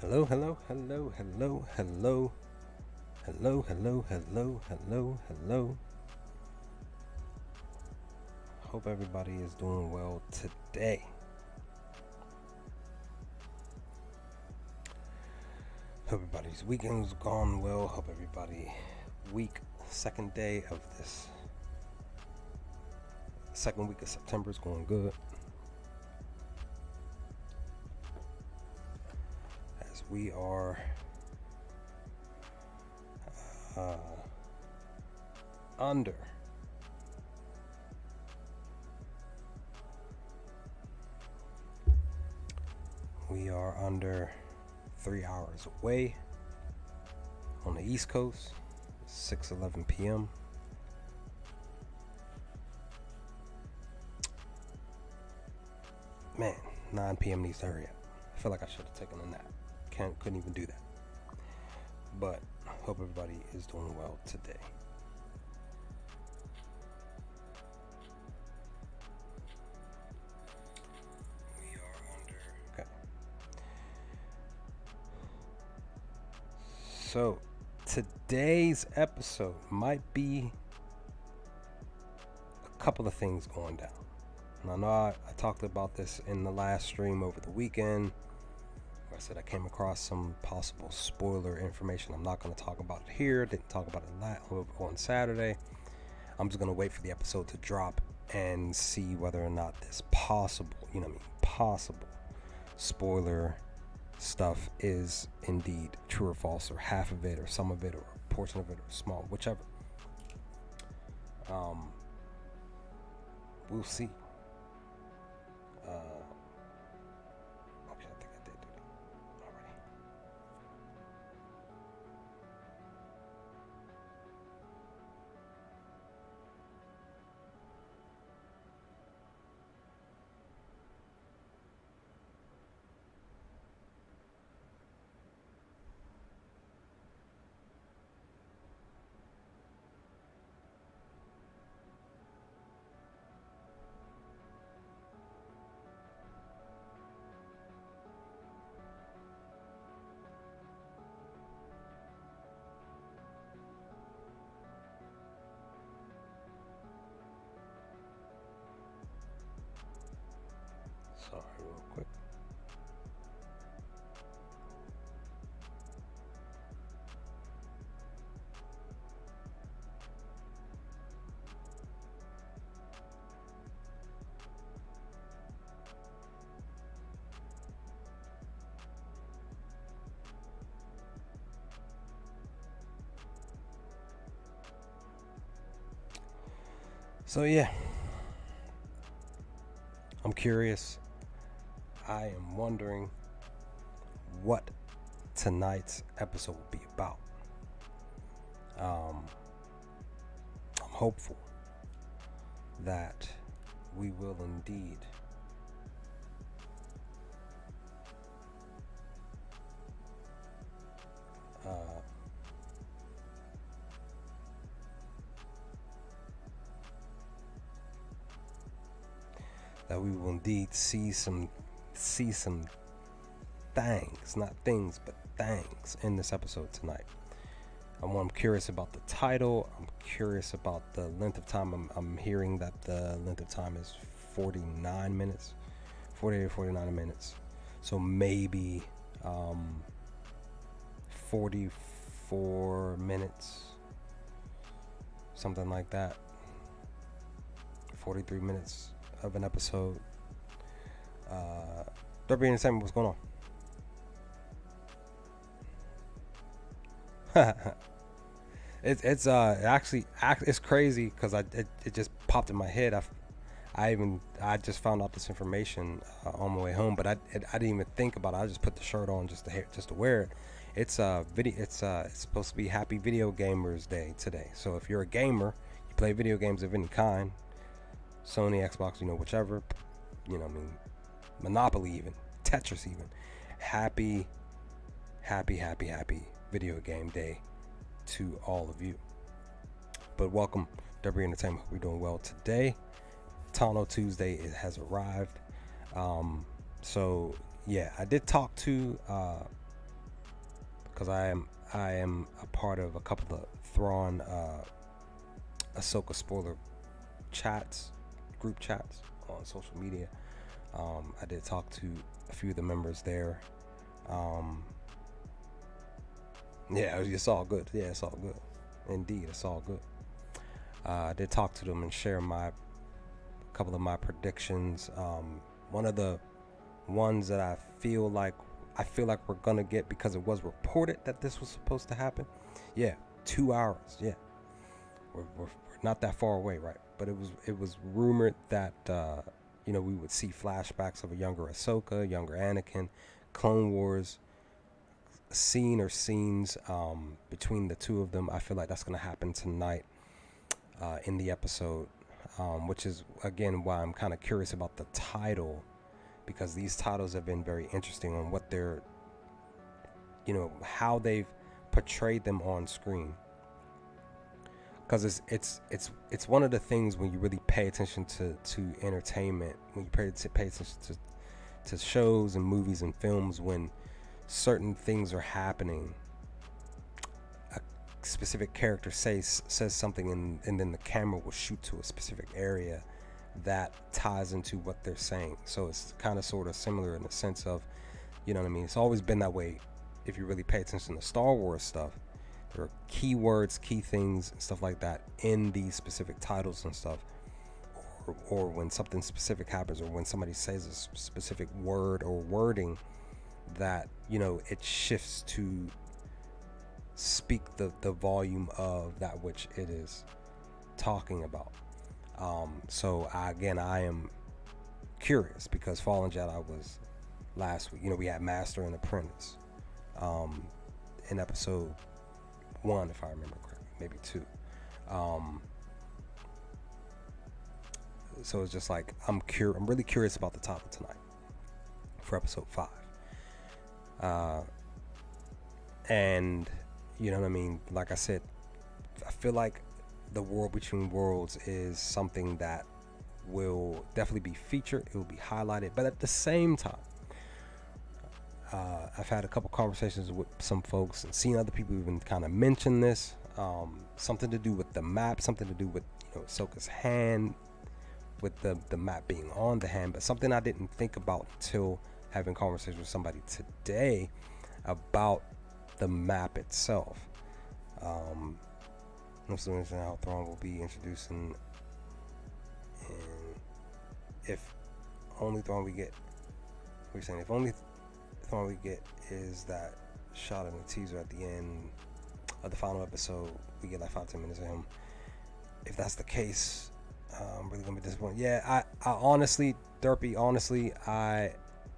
Hello, hello, hello, hello, hello, hello, hello, hello, hello, hello. Hope everybody is doing well today. Hope everybody's weekend's gone well. Hope everybody second day of this second week of September is going good. As we are under we are under 3 hours away on the East Coast, 6:11 p.m. Man, 9 p.m. needs to hurry up. I feel like I should have taken a nap. Couldn't even do that. But hope everybody is doing well today. We are under. Okay. So today's episode might be a couple of things going down. And I know I talked about this in the last stream over the weekend. I said I came across some possible spoiler information. I'm not going to talk about it here. Didn't talk about it on Saturday. I'm just going to wait for the episode to drop and see whether or not this possible spoiler stuff is indeed true or false, or half of it, or some of it, or a portion of it, or small, whichever. We'll see. Sorry, real quick. So yeah, I'm curious. I am wondering what tonight's episode will be about. I'm hopeful that we will indeed see some things, not things, but things in this episode tonight. I'm curious about the title. I'm curious about the length of time. I'm hearing that the length of time is 49 minutes, 48 or 49 minutes. So maybe 44 minutes, something like that. 43 minutes of an episode. Derby Entertainment, what's going on? It's actually it's crazy because it just popped in my head. I just found out this information on my way home, but I didn't even think about it. I just put the shirt on just to wear it. It's it's supposed to be Happy Video Gamers Day today. So if you're a gamer, you play video games of any kind, Sony, Xbox, whichever, Monopoly, even Tetris, even happy video game day to all of you. But welcome, Derby Entertainment. We're doing well today. Tano Tuesday has arrived. So yeah, I did talk to because I am a part of a couple of Thrawn Ahsoka spoiler group chats on social media. I did talk to a few of the members there. Yeah, it's all good. Yeah, it's all good. Indeed, it's all good. I did talk to them and share a couple of my predictions. One of the ones that I feel like we're gonna get, because it was reported that this was supposed to happen. Yeah, 2 hours. Yeah, we're not that far away, right? But it was rumored that we would see flashbacks of a younger Ahsoka, younger Anakin, Clone Wars scene or scenes between the two of them. I feel like that's gonna happen tonight in the episode, which is again why I'm kind of curious about the title, because these titles have been very interesting on what they're, how they've portrayed them on screen. Because it's one of the things when you really pay attention to entertainment, when you pay attention to shows and movies and films, when certain things are happening, a specific character says something, and then the camera will shoot to a specific area that ties into what they're saying. So it's kind of sort of similar in the sense of, you know what I mean? It's always been that way. If you really pay attention to Star Wars stuff, there are keywords, key things, and stuff like that in these specific titles and stuff. Or when something specific happens, or when somebody says a specific word or wording, that, it shifts to speak the volume of that which it is talking about. So I am curious, because Fallen Jedi was last week. We had Master and Apprentice in episode 1, if I remember correctly, maybe 2. So it's just like I'm really curious about the title tonight for episode 5. And you know what I mean? Like I said, I feel like the World Between Worlds is something that will definitely be featured. It will be highlighted, but at the same time, I've had a couple conversations with some folks and seen other people even kind of mention this. Something to do with the map, something to do with Ahsoka's hand, with the map being on the hand, but something I didn't think about until having conversations with somebody today about the map itself. I'm still interested in how Thrawn will be introducing, and if only Thrawn we get, what are you saying? If only Thrawn we get is that shot in the teaser at the end of the final episode, we get like 5-10 minutes of him. If that's the case, I'm really gonna be disappointed. Yeah, I honestly, Derpy, I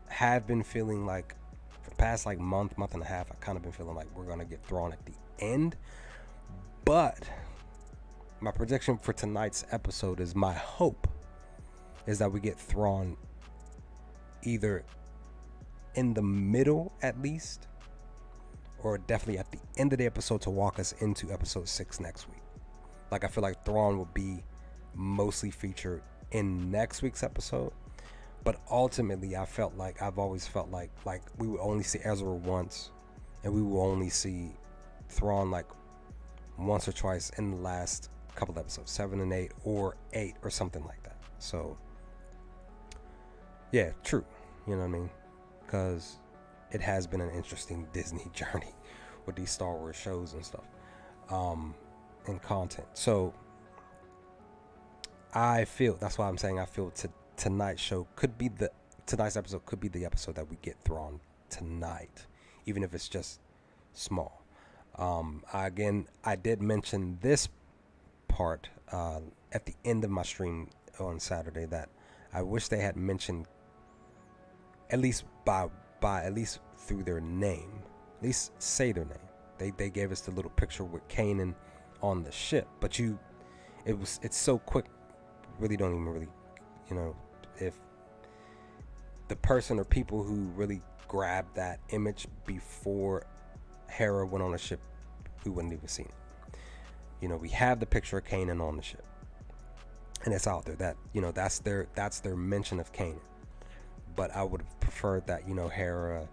have been feeling like for the past like month and a half, I kind of been feeling like we're gonna get Thrawn at the end. But my prediction for tonight's episode is, my hope is that we get Thrawn either in the middle at least, or definitely at the end of the episode to walk us into episode 6 next week. Like, I feel like Thrawn will be mostly featured in next week's episode, but ultimately I've always felt like we would only see Ezra once, and we will only see Thrawn like once or twice in the last couple episodes, 7 and 8, or 8 or something like that. So yeah, true, you know what I mean, because it has been an interesting Disney journey with these Star Wars shows and stuff, and content. So I feel, that's why I'm saying I feel tonight's episode could be the episode that we get Thrawn tonight, even if it's just small. I did mention this part at the end of my stream on Saturday, that I wish they had mentioned, at least by at least through their name, at least say their name. They gave us the little picture with Kanan on the ship, but it's so quick, really don't even really, if the person or people who really grabbed that image before Hera went on the ship, we wouldn't even seen it. We have the picture of Kanan on the ship, and it's out there, that that's their mention of Kanan. But I would have preferred that Hera,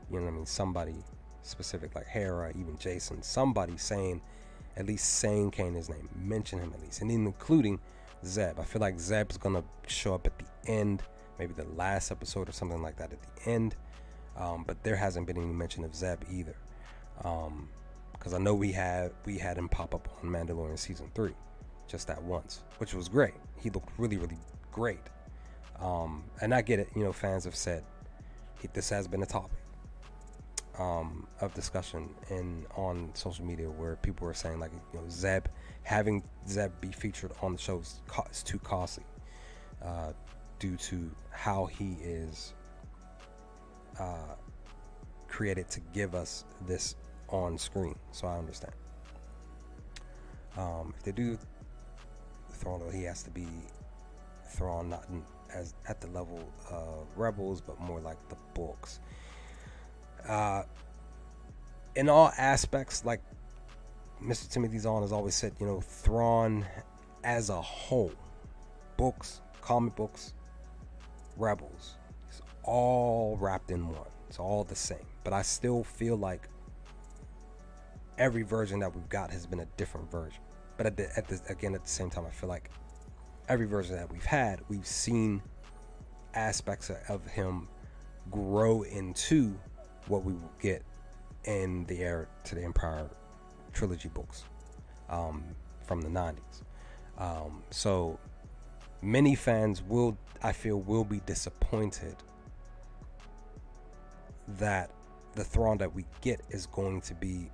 somebody specific, like Hera, even Jason, somebody saying, at least saying Kanan's name, mention him at least, and even including Zeb. I feel like Zeb's gonna show up at the end, maybe the last episode or something like that at the end. But there hasn't been any mention of Zeb either, because I know we had him pop up on Mandalorian season 3, just that once, which was great. He looked really, really great. And I get it, you know, fans have said this has been a topic of discussion on social media, where people were saying, like, you know, having Zeb be featured on the show is too costly due to how he is created to give us this on screen. So I understand. If they do Thrawn, though, he has to be Thrawn, not as at the level of Rebels, but more like the books. In all aspects, like Mr. Timothy Zahn has always said, you know, Thrawn as a whole, books, comic books, Rebels, it's all wrapped in one. It's all the same. But I still feel like every version that we've got has been a different version. But at the same time, I feel like every version that we've had, we've seen aspects of him grow into what we will get in the Heir to the Empire trilogy books from the 90s. So many fans I feel will be disappointed that the Thrawn that we get is going to be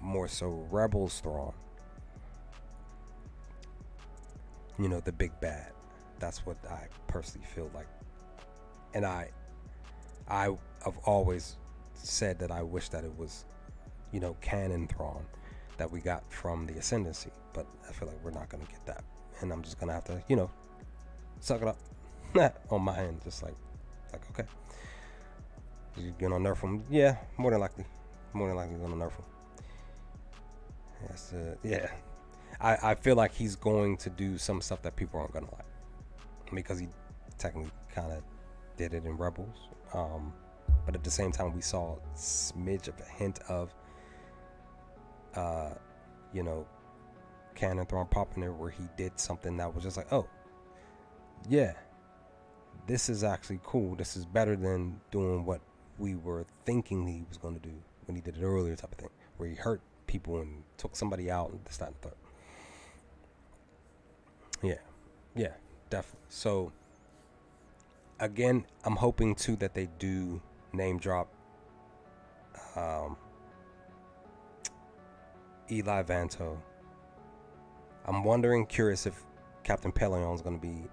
more so Rebels Thrawn. You know, the big bad. That's what I personally feel like. And I've always said that I wish that it was, you know, canon Thrawn that we got from the Ascendancy, but I feel like we're not going to get that, and I'm just going to have to, you know, suck it up on my end, just like okay, you're gonna nerf him? Yeah, more than likely you're gonna nerf him. Yes, yeah. I feel like he's going to do some stuff that people aren't gonna like, because he technically kind of did it in Rebels, but at the same time we saw a smidge of a hint of you know, canon Thrawn popping there, where he did something that was just like, oh yeah, this is actually cool, this is better than doing what we were thinking he was going to do when he did it earlier, type of thing, where he hurt people and took somebody out and this, that, and third. Yeah, definitely. So again, I'm hoping too that they do name drop Eli Vanto. I'm wondering, curious, if Captain Pelion is going to be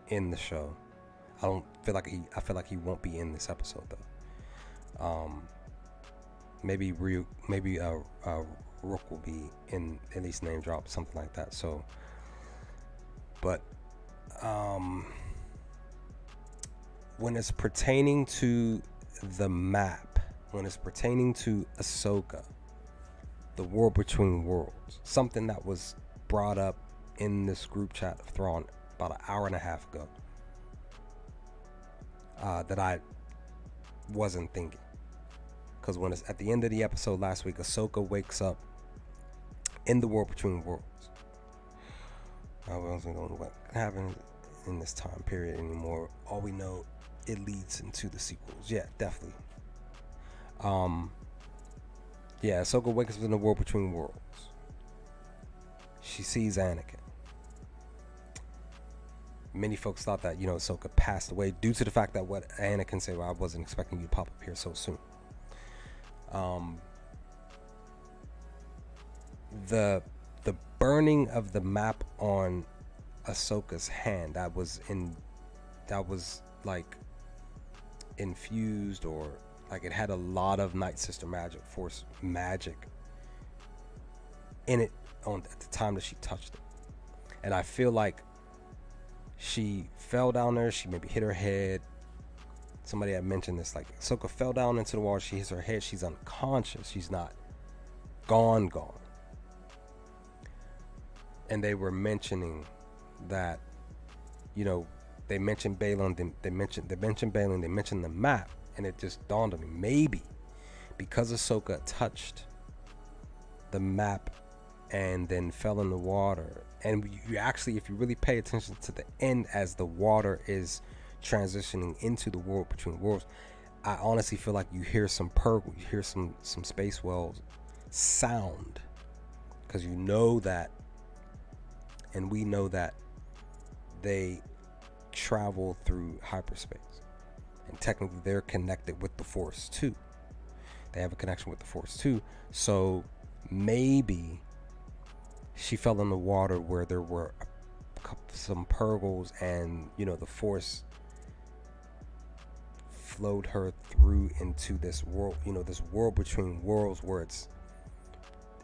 in the show. I feel like he won't be in this episode though. Maybe Rook will be in, at least name drop, something like that. So, but when it's pertaining to the map, when it's pertaining to Ahsoka, the War Between Worlds, something that was brought up in this group chat of Thrawn about an hour and a half ago, that I wasn't thinking. Because when it's at the end of the episode last week, Ahsoka wakes up in the War Between Worlds. I wasn't going to know what happened in this time period anymore. All we know, it leads into the sequels. Yeah, definitely. Yeah, Ahsoka wakes up in the War Between Worlds. She sees Anakin. Many folks thought that, you know, Ahsoka passed away due to the fact that what Anakin said, well, I wasn't expecting you to pop up here so soon. The burning of the map on Ahsoka's hand, that was like infused, or like it had a lot of Night Sister magic, Force magic in it at the time that she touched it. And I feel like she fell down there, she maybe hit her head. Somebody had mentioned this, like Ahsoka fell down into the water, she hits her head, she's unconscious, she's not gone. And they were mentioning that, you know, they mentioned Balin, they mentioned Balin, they mentioned the map, and it just dawned on me, because Ahsoka touched the map and then fell in the water, and you actually, if you really pay attention to the end as the water is transitioning into the world between worlds, I honestly feel like you hear some purple, you hear some space whales sound, because you know that, and we know that they travel through hyperspace, and technically they're connected with the Force too. They have a connection with the Force too. So maybe she fell in the water where there were some purgles, and the Force flowed her through into this world, this world between worlds, where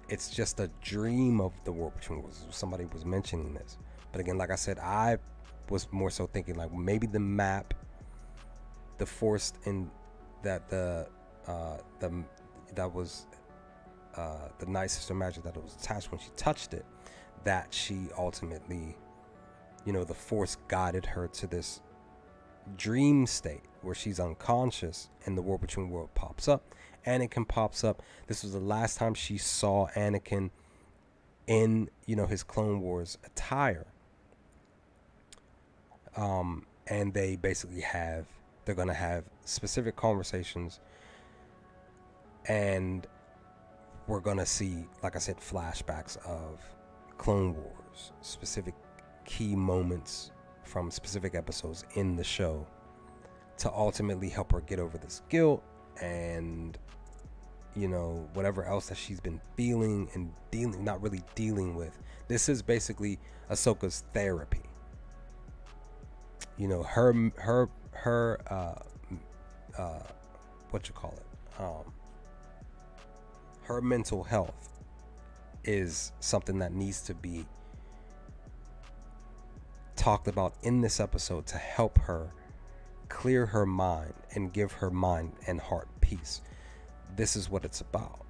it's just a dream of the world between worlds. Somebody was mentioning this, but again, like I said, I was more so thinking like maybe the map, the Force in that that was the Night Sister magic that it was attached when she touched it, that she ultimately, the Force guided her to this dream state where she's unconscious and the world between worlds pops up. Anakin pops up. This was the last time she saw Anakin in, his Clone Wars attire. And they basically they're going to have specific conversations, and we're going to see, like I said, flashbacks of Clone Wars, specific key moments from specific episodes in the show to ultimately help her get over this guilt and, whatever else that she's been feeling and not really dealing with. This is basically Ahsoka's therapy. Her what you call it, her mental health is something that needs to be talked about in this episode to help her clear her mind and give her mind and heart peace. This is what it's about,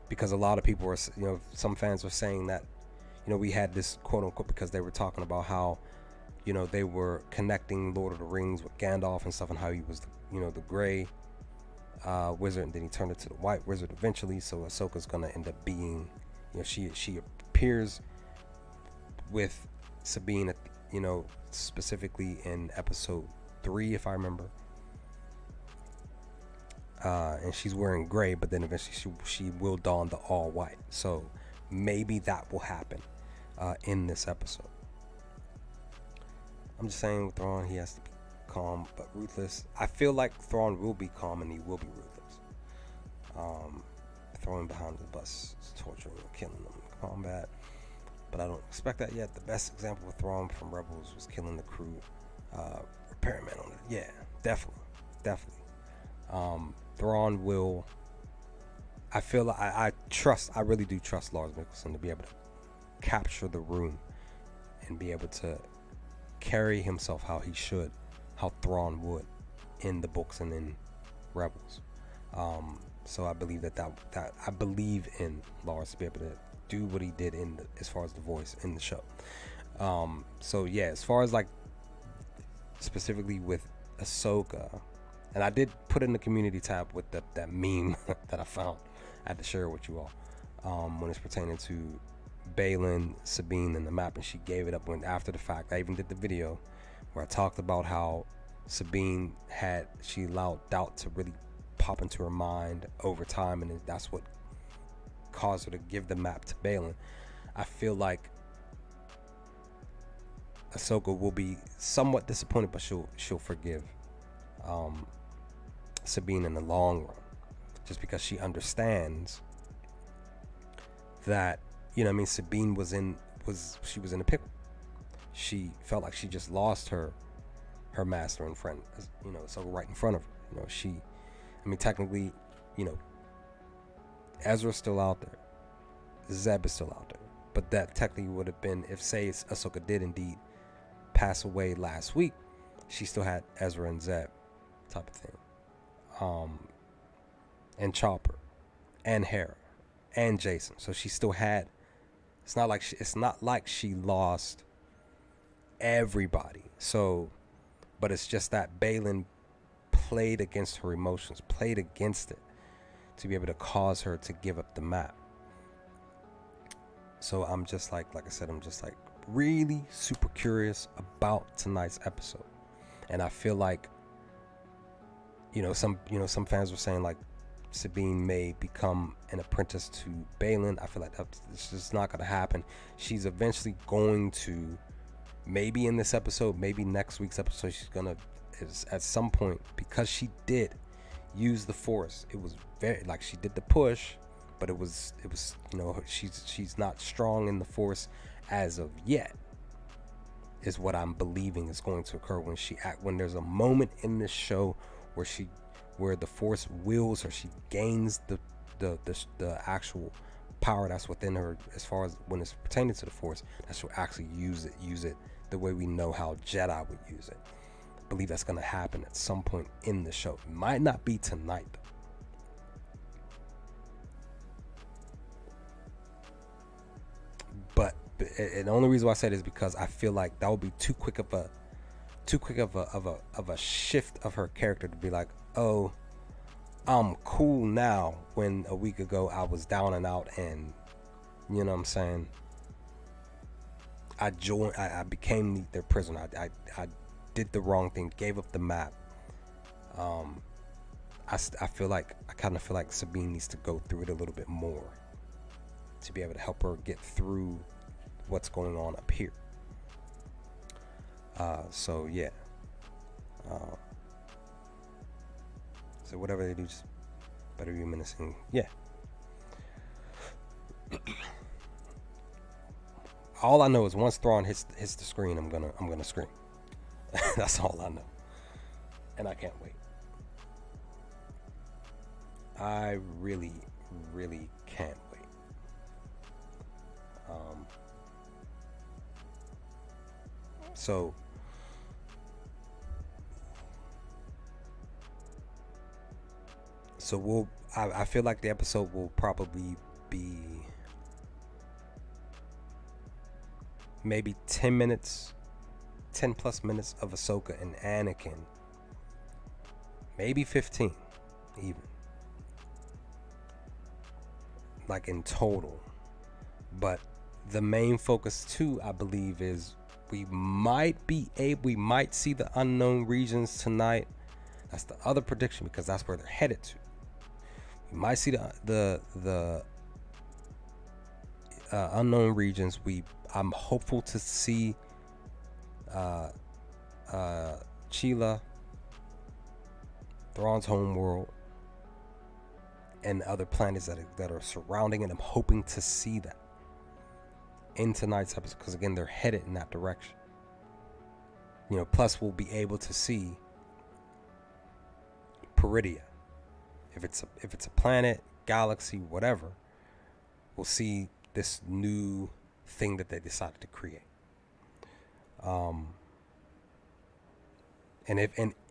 because a lot of people are, some fans are saying that, we had this quote unquote, because they were talking about how, they were connecting Lord of the Rings with Gandalf and stuff, and how he was, the gray wizard, and then he turned into the white wizard eventually. So Ahsoka's gonna end up being, she appears with Sabine, specifically in episode 3, if I remember. And she's wearing gray, but then eventually she will don the all white. So maybe that will happen in this episode. I'm just saying with Thrawn, he has to be calm but ruthless. I feel like Thrawn will be calm and he will be ruthless. Throwing behind the bus, torturing and killing them in combat. But I don't expect that yet. The best example of Thrawn from Rebels was killing the crew repairman on it. Yeah, definitely. Thrawn will. I feel like I really do trust Lars Mikkelsen to be able to capture the room and be able to carry himself how he should, how Thrawn would in the books and in Rebels. So I believe that I believe in Lars to be able to do what he did as far as the voice in the show. So yeah, as far as like specifically with Ahsoka, and I did put in the community tab with that meme that I found. I had to share it with you all when it's pertaining to Baylan, Sabine, and the map, and she gave it up when after the fact. I even did the video where I talked about how Sabine she allowed doubt to really pop into her mind over time, and that's what caused her to give the map to Baylan. I feel like Ahsoka will be somewhat disappointed, but she'll forgive Sabine in the long run, just because she understands that, Sabine was in a pickle. She felt like she just lost her master and friend, so right in front of her. Technically, Ezra's still out there, Zeb is still out there, but that technically would have been if, say, Ahsoka did indeed pass away last week, she still had Ezra and Zeb type of thing, and Chopper and Hera and Jason. So she still had. It's not like she lost everybody. So, but it's just that Baylan played against her emotions, played against it, to be able to cause her to give up the map. So I'm just like I said, I'm just like really super curious about tonight's episode. And I feel like, some fans were saying like Sabine may become an apprentice to Baylan. I feel like that's just not going to happen. She's eventually going to, maybe in this episode, maybe next week's episode, she's going to, at some point, because she did use the Force. It was very, like, she did the push, but it was she's not strong in the Force as of yet, is what I'm believing is going to occur when there's a moment in this show where the Force wills her, she gains the actual power that's within her, as far as when it's pertaining to the Force, that she'll actually use it the way we know how Jedi would use it. I believe that's going to happen at some point in the show. It might not be tonight, but the only reason why I said it is because I feel like that would be too quick of a shift of her character to be like, oh, I'm cool now, when a week ago I was down and out, and you know what I'm saying, I became their prisoner. I did the wrong thing, gave up the map. I kind of feel like Sabine needs to go through it a little bit more to be able to help her get through what's going on up here. So yeah. So whatever they do, just better be menacing. Yeah. All I know is once Thrawn hits the screen, I'm gonna scream. That's all I know, and I can't wait. I really, really can't wait. So I feel like the episode will probably be maybe 10 plus minutes of Ahsoka and Anakin. Maybe 15 even. Like in total. But the main focus too, I believe, is we might see the unknown regions tonight. That's the other prediction, because that's where they're headed to. We might see the unknown regions. I'm hopeful to see Chila, Thrawn's homeworld, and other planets that are surrounding it. I'm hoping to see that in tonight's episode, because again, they're headed in that direction. Plus we'll be able to see Peridia. If it's a planet, galaxy, whatever, we'll see this new thing that they decided to create. And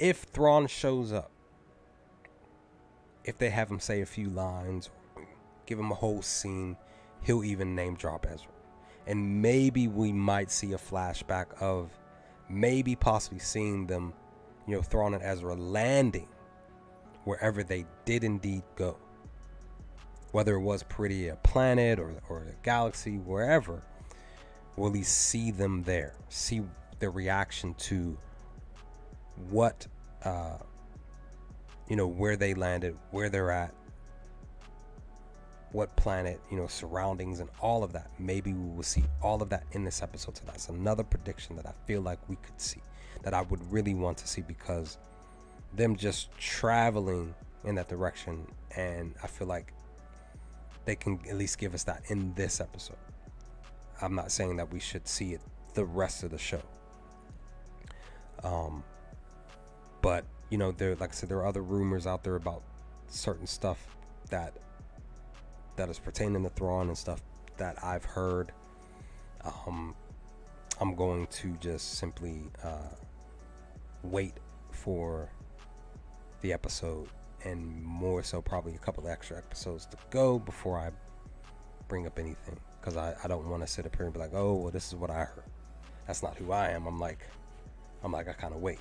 if Thrawn shows up, if they have him say a few lines, or give him a whole scene, he'll even name drop Ezra. And maybe we might see a flashback of maybe possibly seeing them, Thrawn and Ezra landing wherever they did indeed go. Whether it was Peridia planet or a galaxy, wherever, we'll at least see them there. See their reaction to what, where they landed, where they're at, what planet, surroundings, and all of that. Maybe we will see all of that in this episode. So that's another prediction that I feel like we could see, that I would really want to see, because them just traveling in that direction, and I feel like they can at least give us that in this episode. I'm not saying that we should see it the rest of the show. But there, like I said, there are other rumors out there about certain stuff that is pertaining to Thrawn and stuff that I've heard. I'm going to just simply wait for the episode, and more so probably a couple of extra episodes to go before I bring up anything, because I don't want to sit up here and be like, oh, well, this is what I heard. That's not who I am. I'm like I kind of wait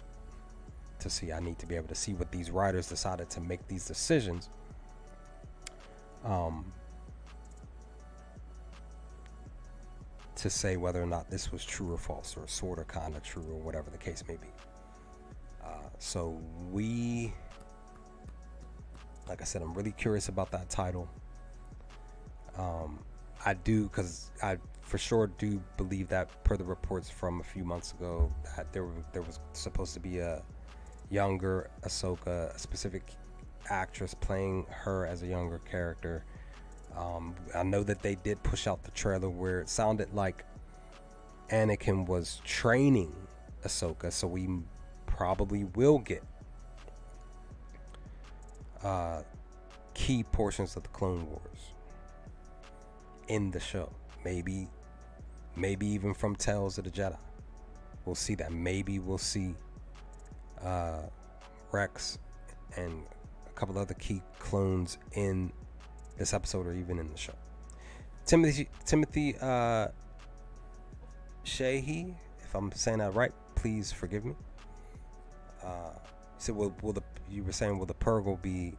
to see. I need to be able to see what these writers decided to make these decisions um, to say whether or not this was true or false, or sort of kind of true, or whatever the case may be. So like I said, I'm really curious about that title. I do, because I for sure do believe that, per the reports from a few months ago, that there was supposed to be a younger Ahsoka, a specific actress playing her as a younger character. I know that they did push out the trailer where it sounded like Anakin was training Ahsoka, so we probably will get key portions of the Clone Wars in the show. Maybe even from Tales of the Jedi. We'll see that. Maybe we'll see Rex and a couple other key clones in this episode, or even in the show. Timothy Sheehy, if I'm saying that right, please forgive me. So you were saying, will the Purgle be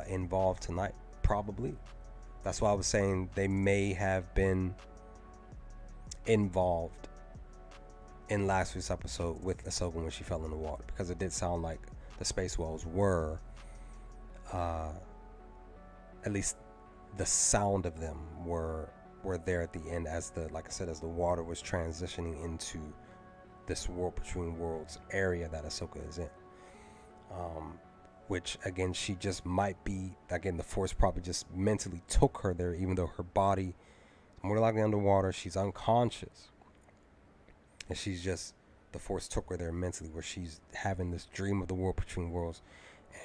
involved tonight? Probably. That's why I was saying they may have been involved in last week's episode with Ahsoka when she fell in the water, because it did sound like the space wells were, at least the sound of them were there at the end, as like I said, as the water was transitioning into this World Between Worlds area that Ahsoka is in. Which, again, she just might be, again, the Force probably just mentally took her there, even though her body is more likely underwater. She's unconscious. And she's just, the Force took her there mentally, where she's having this dream of the World Between Worlds,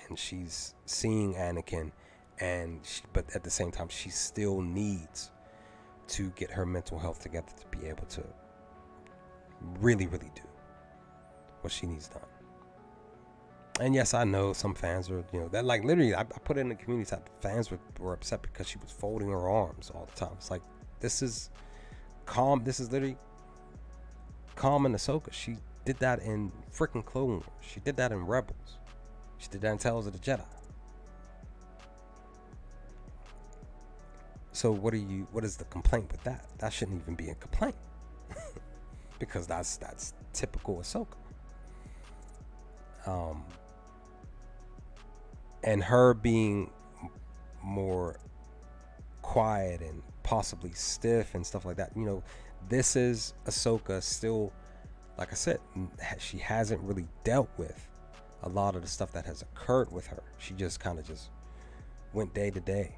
and she's seeing Anakin, but at the same time, she still needs to get her mental health together to be able to really, really do what she needs done. And yes, I know some fans are, that, like, literally, I put it in the community tab. Fans were upset because she was folding her arms all the time. It's like, this is calm. This is literally calm in Ahsoka. She did that in freaking Clone Wars. She did that in Rebels. She did that in Tales of the Jedi. So what is the complaint with that? That shouldn't even be a complaint. Because that's typical Ahsoka. And her being more quiet and possibly stiff and stuff like that. This is Ahsoka still, like I said, she hasn't really dealt with a lot of the stuff that has occurred with her. She just kind of just went day to day.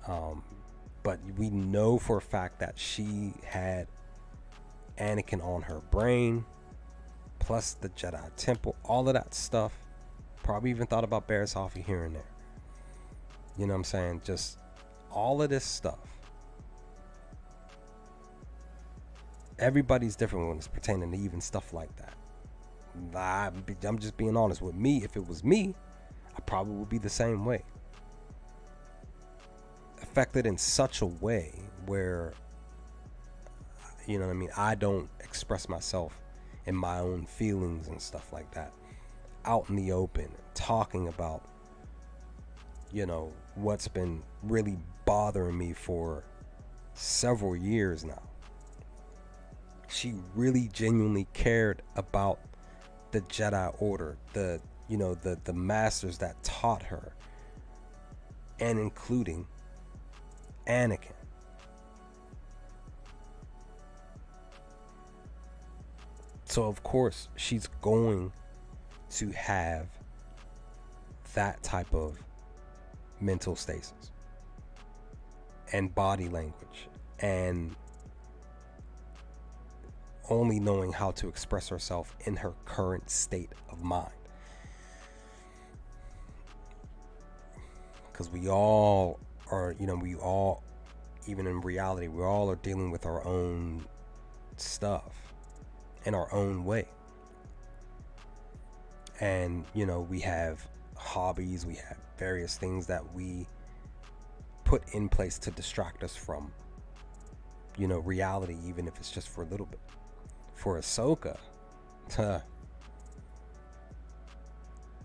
But we know for a fact that she had Anakin on her brain, plus the Jedi Temple, all of that stuff. Probably even thought about Barriss Offee here and there. You know what I'm saying? Just all of this stuff. Everybody's different when it's pertaining to even stuff like that. I'm just being honest with me. If it was me, I probably would be the same way. Affected in such a way where, you know what I mean, I don't express myself in my own feelings and stuff like that out in the open, talking about, what's been really bothering me for several years now. She really genuinely cared about the Jedi Order, the masters that taught her, and including Anakin. So of course she's going to have that type of mental stasis and body language, and only knowing how to express herself in her current state of mind. Because we all are, even in reality, we all are dealing with our own stuff in our own way. And, we have hobbies, we have various things that we put in place to distract us from, reality, even if it's just for a little bit. For Ahsoka,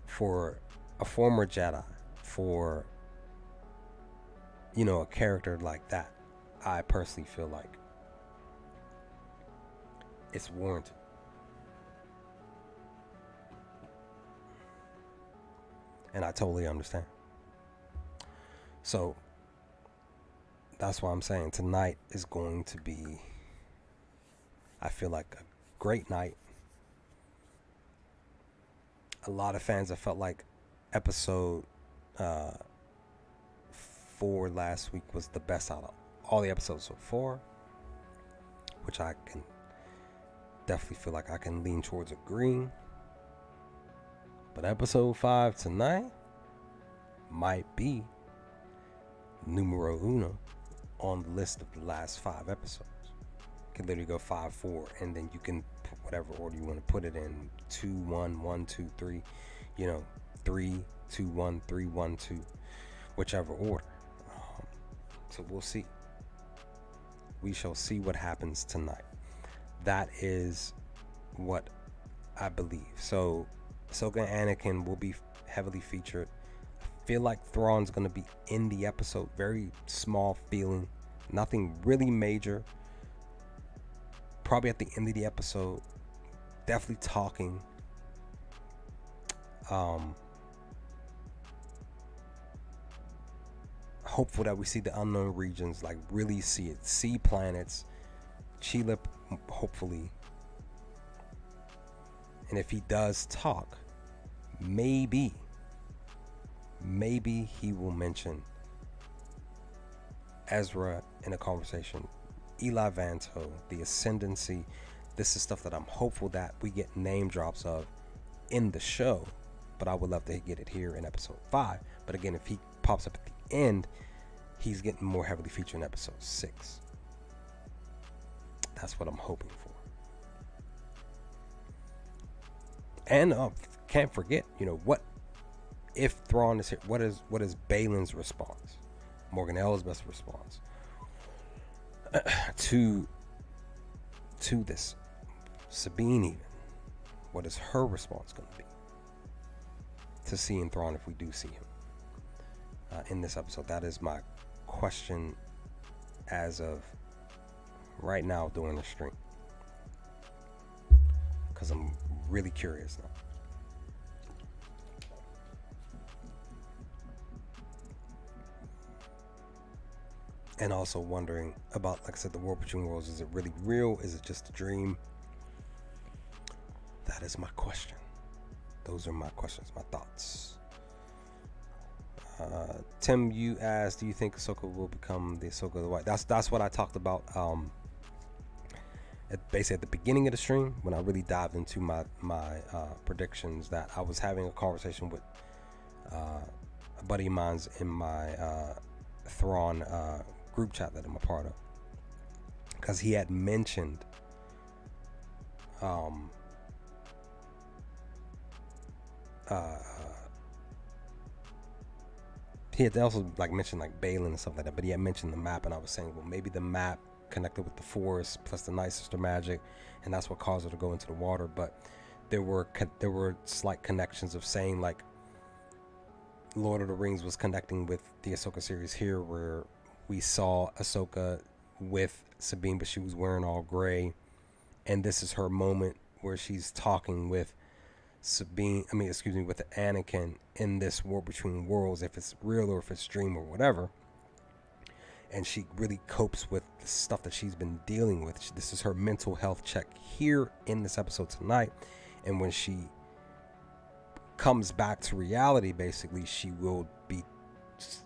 for a former Jedi, for a character like that, I personally feel like it's warranted. And I totally understand. So that's why I'm saying tonight is going to be, I feel like, a great night. A lot of fans have felt like episode 4 last week was the best out of all the episodes so far, which I can definitely feel like I can lean towards agreeing. But episode 5 tonight might be numero uno on the list of the last 5 episodes. You can literally go 5, 4, and then you can put whatever order you want to put it in. 2, 1, 1, 2, 3. 3, 2, 1, 3, 1, 2. Whichever order. So we'll see. We shall see what happens tonight. That is what I believe. So Ahsoka and Anakin will be heavily featured. I feel like Thrawn's going to be in the episode. Very small feeling. Nothing really major. Probably at the end of the episode. Definitely talking. Hopeful that we see the unknown regions, like really see it. See planets. Chilip, hopefully. And if he does talk, maybe he will mention Ezra in a conversation, Eli Vanto, the Ascendancy. This is stuff that I'm hopeful that we get name drops of in the show, but I would love to get it here in episode 5. But again, if he pops up at the end, he's getting more heavily featured in episode 6. That's what I'm hoping for. And can't forget, what if Thrawn is here? What is Balin's response? Morgan Elsbeth's response to this? Sabine, even. What is her response going to be to seeing Thrawn if we do see him in this episode? That is my question as of right now during the stream, because I'm really curious now. And also wondering about, like I said, the war between worlds. Is it really real? Is it just a dream? That is my question. Those are my questions, my thoughts. Tim, you asked, do you think Ahsoka will become the Ahsoka of the White? That's what I talked about basically at the beginning of the stream, when I really dived into my predictions. That I was having a conversation with a buddy of mine's in my Thrawn group chat that I'm a part of, because he had mentioned he had also mentioned Balin and stuff like that, but he had mentioned the map, and I was saying, well, maybe the map connected with the Force plus the Night Sister magic, and that's what caused her to go into the water. But there were slight connections of saying Lord of the Rings was connecting with the Ahsoka series here, where we saw Ahsoka with Sabine, but she was wearing all gray, and this is her moment where she's talking with with Anakin in this war between worlds, if it's real or if it's dream or whatever. And she really copes with the stuff that she's been dealing with. This is her mental health check here in this episode tonight. And when she comes back to reality, basically, she will be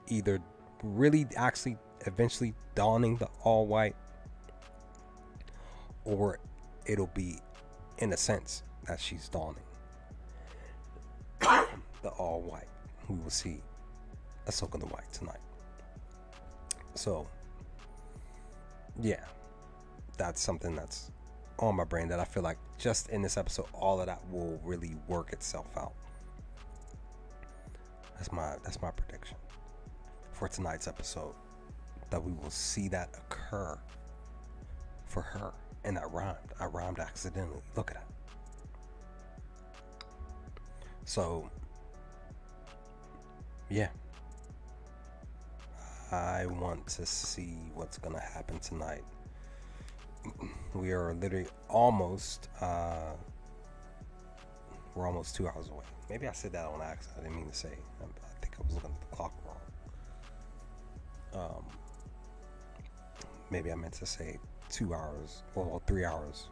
either really actually eventually donning the all white, or it'll be in a sense that she's donning the all white. We will see Ahsoka the White tonight. So yeah, that's something that's on my brain, that I feel like just in this episode, all of that will really work itself out. That's my prediction for tonight's episode, that we will see that occur for her. And I rhymed accidentally. Look at that. So yeah, I want to see what's gonna happen tonight. We are literally almost we're almost 2 hours away. Maybe I said that on accident. I didn't mean to say. I think I was looking at the clock wrong. Maybe I meant to say 2 hours, well, 3 hours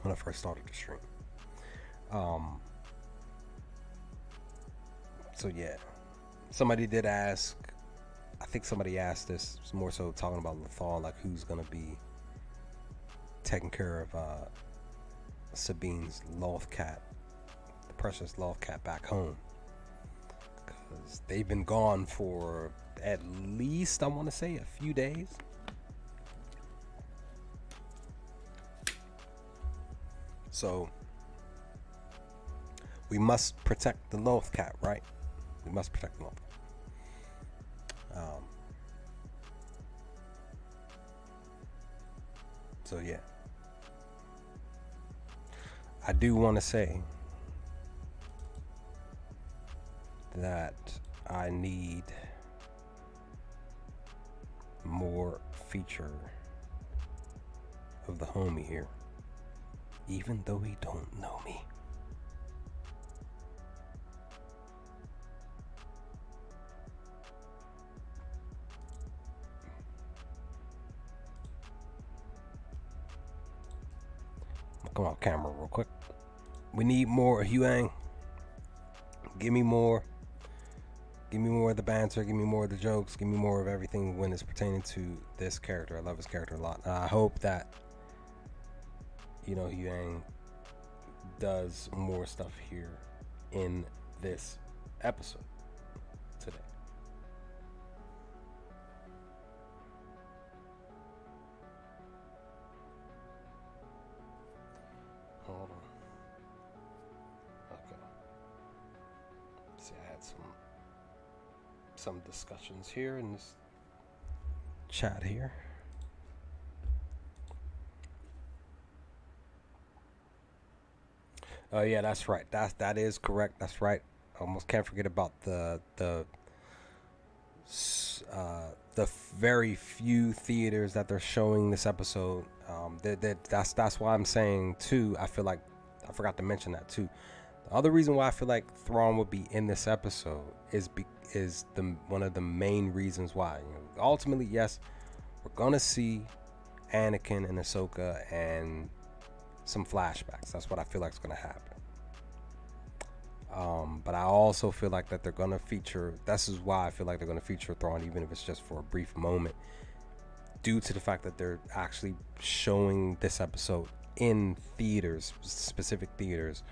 when I first started the stream. So yeah, somebody did ask. I think somebody asked this, more so talking about Lethal, like who's gonna be taking care of Sabine's loth cat, the precious loth cat, back home, because they've been gone for at least, I want to say, a few days. So we must protect the loth cat, right? We must protect the loth cat. So yeah, I do want to say that I need more feature of the homie here, even though he don't know me. Come on, camera, real quick. We need more Huang. Give me more. Give me more of the banter. Give me more of the jokes. Give me more of everything when it's pertaining to this character. I love his character a lot. I hope that, Huang does more stuff here in this episode today. Hold on. Okay. See, I had some discussions here in this chat here. Oh yeah, that's right. That is correct. That's right. Almost can't forget about the very few theaters that they're showing this episode. That's why I'm saying too. I feel like I forgot to mention that too. The other reason why I feel like Thrawn would be in this episode is one of the main reasons why. Ultimately, yes, we're gonna see Anakin and Ahsoka and some flashbacks. That's what I feel like is gonna happen. But I also feel like that they're gonna feature. This is why I feel like they're gonna feature Thrawn, even if it's just for a brief moment, due to the fact that they're actually showing this episode in theaters, specific theaters,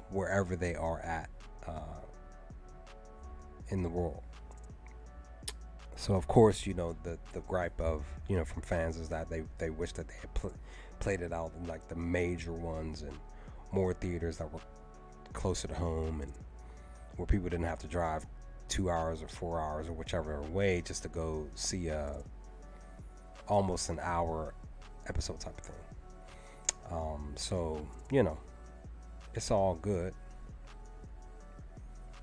wherever they are at in the world. So of course, the gripe of from fans is that they wish that they had played it out in like the major ones and more theaters that were closer to home and where people didn't have to drive 2 hours or 4 hours or whichever way just to go see a almost an hour episode type of thing. So it's all good,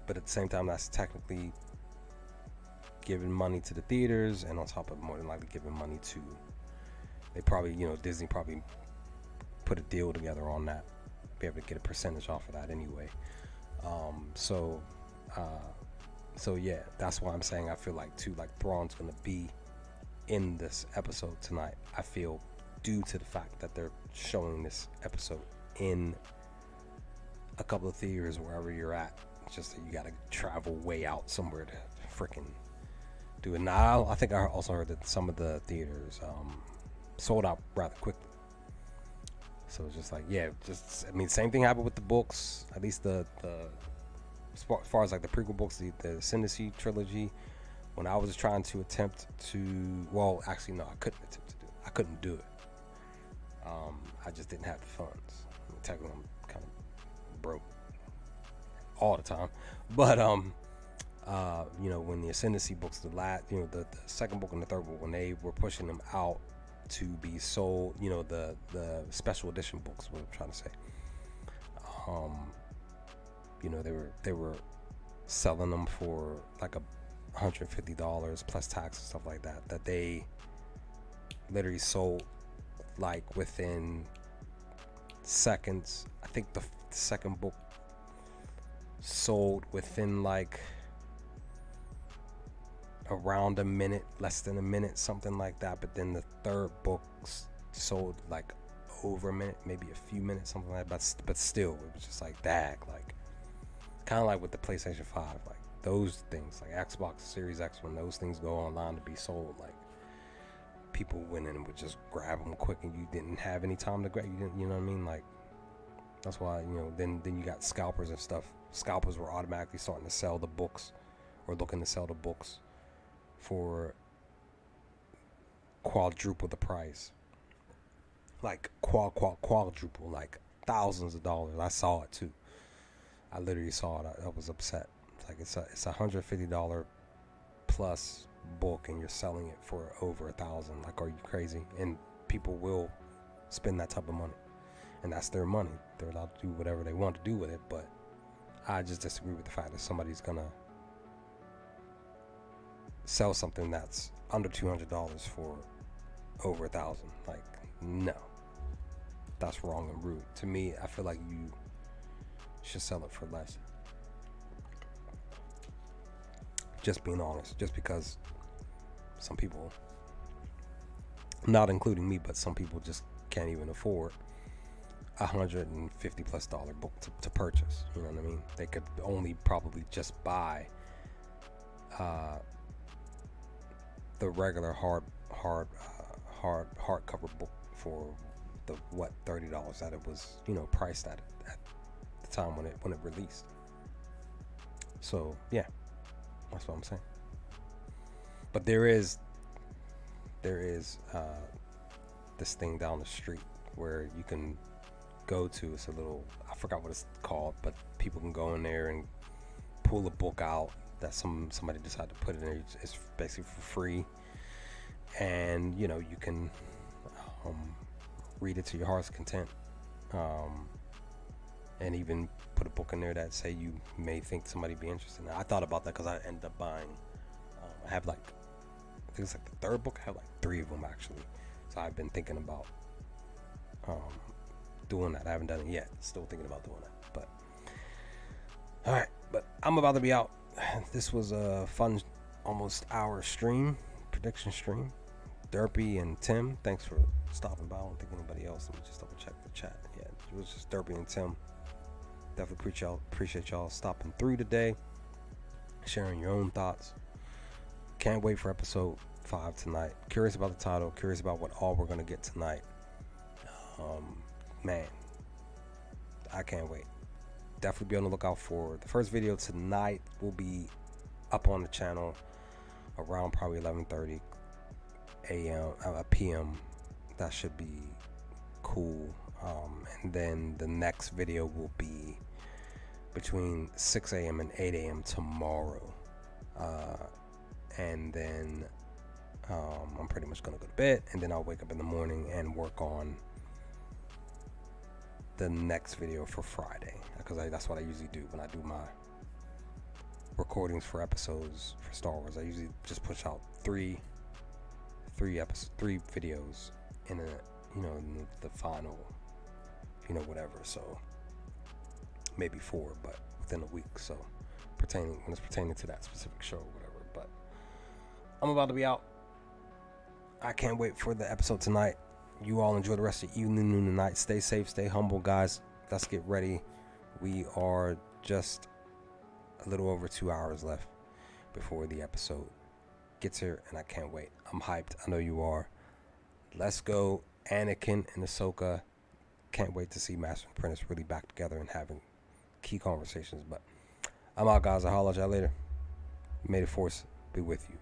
but at the same time, that's technically giving money to the theaters, and on top of more than likely giving money to, they probably, Disney probably put a deal together on that, be able to get a percentage off of that anyway. So yeah, that's why I'm saying I feel like too, like Thrawn's gonna be in this episode tonight. I feel due to the fact that they're showing this episode in a couple of theaters wherever you're at. It's just that you gotta travel way out somewhere to freaking do it. Now I think I also heard that some of the theaters sold out rather quickly. So it's just like, yeah, same thing happened with the books. At least the as far as like the prequel books, the Ascendancy trilogy. When I was trying to attempt to, well, actually no, I couldn't attempt to do it. I couldn't do it. I just didn't have the funds. Technically, I'm kind of broke all the time. But when the Ascendancy books, the second book and the third book, when they were pushing them out to be sold, the special edition books, what I'm trying to say. They were selling them for like $150 plus tax and stuff like that. That they literally sold like within seconds. I think the second book sold within like around a minute, less than a minute, something like that. But then the third book sold like over a minute, maybe a few minutes, something like that. But still, it was just like dag, like kind of like with the PlayStation 5, like those things, like Xbox Series X, when those things go online to be sold, like people went in and would just grab them quick, and you didn't have any time to grab. You didn't, you know what I mean? Like that's why, you know. Then you got scalpers and stuff. Scalpers were automatically starting to sell the books, or looking to sell the books for quadruple the price, like quadruple, like thousands of dollars. I saw it too. I literally saw it. I was upset. It's like it's $150 plus book, and you're selling it for over $1,000. Like, are you crazy? And people will spend that type of money, and that's their money. They're allowed to do whatever they want to do with it. But I just disagree with the fact that somebody's gonna sell something that's under $200 for over $1,000. Like, no, that's wrong and rude. To me, I feel like you should sell it for less. Just being honest. Just because some people, not including me, but some people just can't even afford $150+ book to purchase. You know what I mean? They could only probably just buy the regular hardcover book for the $30 that it was, you know, priced at the time when it released. So yeah, that's what I'm saying. But there is this thing down the street where you can go to. It's a little, I forgot what it's called, but people can go in there and pull a book out that somebody decided to put in there. It's basically for free, and you know, you can read it to your heart's content, and even put a book in there that say you may think somebody be interested in. I thought about that because I ended up buying, I have like, I think it's like the third book. I have like 3 of them actually, so I've been thinking about doing that. I haven't done it yet, still thinking about doing that. But all right, but I'm about to be out. This was a fun almost hour stream, prediction stream. Derpy and Tim, thanks for stopping by. I don't think anybody else. Let me just double check the chat. Yeah, it was just Derpy and Tim. Definitely appreciate y'all stopping through today, sharing your own thoughts. Can't wait for episode 5 tonight. Curious about the title, curious about what all we're gonna get tonight. Man, I can't wait. Definitely be on the lookout for the first video tonight. Will be up on the channel around probably 11:30 p.m. That should be cool. And then the next video will be between 6 a.m. and 8 a.m. tomorrow. And then I'm pretty much gonna go to bed, and then I'll wake up in the morning and work on the next video for Friday, because that's what I usually do when I do my recordings for episodes for Star Wars. I usually just push out three videos in the final, whatever. So maybe 4, but within a week. So when it's pertaining to that specific show or whatever. But I'm about to be out. I can't wait for the episode tonight. You all enjoy the rest of your evening, noon, and night. Stay safe, stay humble, guys. Let's get ready. We are just a little over 2 hours left before the episode gets here, and I can't wait. I'm hyped. I know you are. Let's go. Anakin and Ahsoka. Can't wait to see Master and Apprentice really back together and having key conversations. But I'm out, guys. I'll holler at y'all later. May the Force be with you.